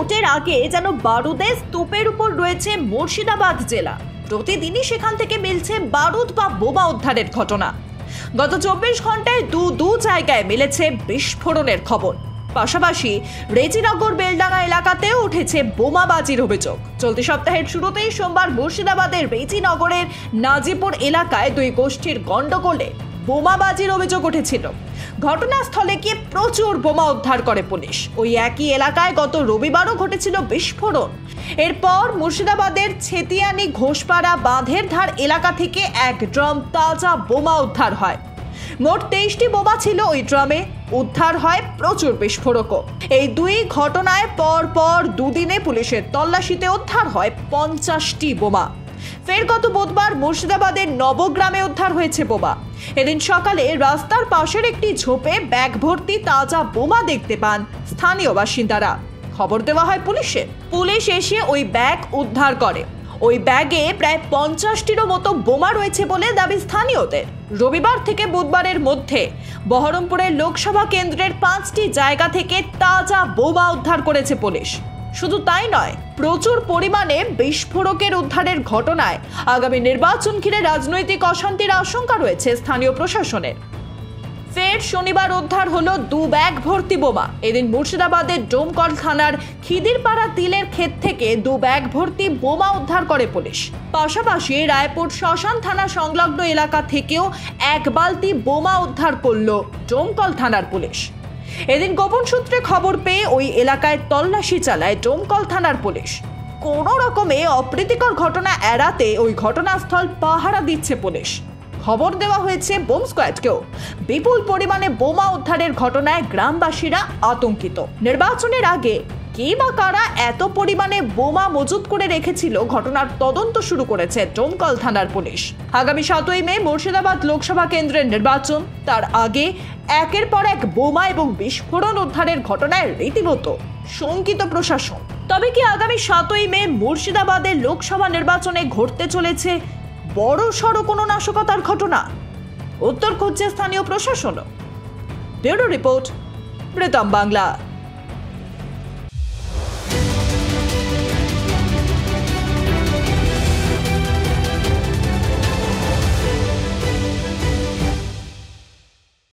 ভোটের আগে যেন বারুদের স্তূপের উপর রয়েছে মুর্শিদাবাদ জেলা। প্রতিদিনই সেখান থেকে মিলছে বারুদ বা বোমা উদ্ধারের ঘটনা। গত 24 ঘন্টায় দু জায়গায় মিলেছে বিস্ফোরণের খবর। পাশাপাশি রেজিনগর বেলডাঙ্গা এলাকাতেও উঠেছে বোমাবাজির অভিযোগ। চলতি সপ্তাহের শুরুতেই সোমবার মুর্শিদাবাদের রেজিনগরের নাজিপুর এলাকায় দুই গোষ্ঠীর গন্ডগোলে বোমাবাজির অভিযোগ উঠেছিল। ঘটনাস্থলে গিয়ে প্রচুর বোমা উদ্ধার করে পুলিশ। ওই একই এলাকায় গত রবিবারও ঘটেছিল বিস্ফোরণ। এরপর মুর্শিদাবাদের ছেতিয়ানি ঘোষপাড়া বাঁধের ধার এলাকা থেকে এক ড্রাম তাজা বোমা উদ্ধার হয়। মোট 23টি বোমা ছিল ওই ড্রামে। উদ্ধার হয় প্রচুর বিস্ফোরকও। এই দুই ঘটনায় পর দুদিনে পুলিশের তল্লাশিতে উদ্ধার হয় 50টি বোমা। ফের গত বুধবার মুর্শিদাবাদের নবগ্রামে উদ্ধার হয়েছে বোমা। এদিন সকালে রাস্তার পাশের একটি ঝোপে ব্যাগ ভর্তি তাজা বোমা দেখতে পান স্থানীয় বাসিন্দারা। খবর দেওয়া হয় পুলিশে। পুলিশ এসে ওই ব্যাগ উদ্ধার করে। ওই ব্যাগে প্রায় 50টিরও মতো বোমা রয়েছে বলে দাবি স্থানীয়দের। রবিবার থেকে বুধবারের মধ্যে বহরমপুরের লোকসভা কেন্দ্রের 5টি জায়গা থেকে তাজা বোমা উদ্ধার করেছে পুলিশ। শুধু তাই নয়, প্রচুর পরিমাণে বিস্ফোরকের উদ্ধারের ঘটনায় আগামী নির্বাচন ঘিরে রাজনৈতিক অশান্তির আশঙ্কা রয়েছে স্থানীয় প্রশাসনের। ফের শনিবার উদ্ধার হলো 2 ব্যাগ ভর্তি বোমা। এদিন মুর্শিদাবাদের ডোমকল থানার খিদিরপাড়া তিলের ক্ষেত থেকে 2 ব্যাগ ভর্তি বোমা উদ্ধার করে পুলিশ। পাশাপাশি রায়পুর শ্মশান থানা সংলগ্ন এলাকা থেকেও 1 বালতি বোমা উদ্ধার করল ডোমকল থানার পুলিশ। এদিন গোপন সূত্রে খবর পেয়ে ওই এলাকায় তল্লাশি চালায় ডোমকল থানার পুলিশ। কোনো রকমে অপ্রীতিকর ঘটনা এড়াতে ওই ঘটনাস্থল পাহারা দিচ্ছে পুলিশ। খবর দেওয়া হয়েছে বোম স্কোয়াডকেও। বিপুল পরিমাণে বোমা উদ্ধারের ঘটনায় গ্রামবাসীরা আতঙ্কিত। নির্বাচনের আগে কে বা কারা এত পরিমাণে বোমা মজুত করে রেখেছিল, ঘটনার তদন্ত শুরু করেছে ডোমকল থানার পুলিশ। আগামী 7ই মে মুর্শিদাবাদ লোকসভা কেন্দ্রের নির্বাচন। তার আগে একের পর এক বোমা এবং বিস্ফোরণ উদ্ধারের ঘটনায় রীতিমতো শঙ্কিত প্রশাসন। তবে কি আগামী 7ই মে মুর্শিদাবাদের লোকসভা নির্বাচনে ঘটতে চলেছে বড় সড় কোনো নাশকতার ঘটনা? উত্তর খুঁজছে স্থানীয় প্রশাসন। Bureau report, Pritam Bangla.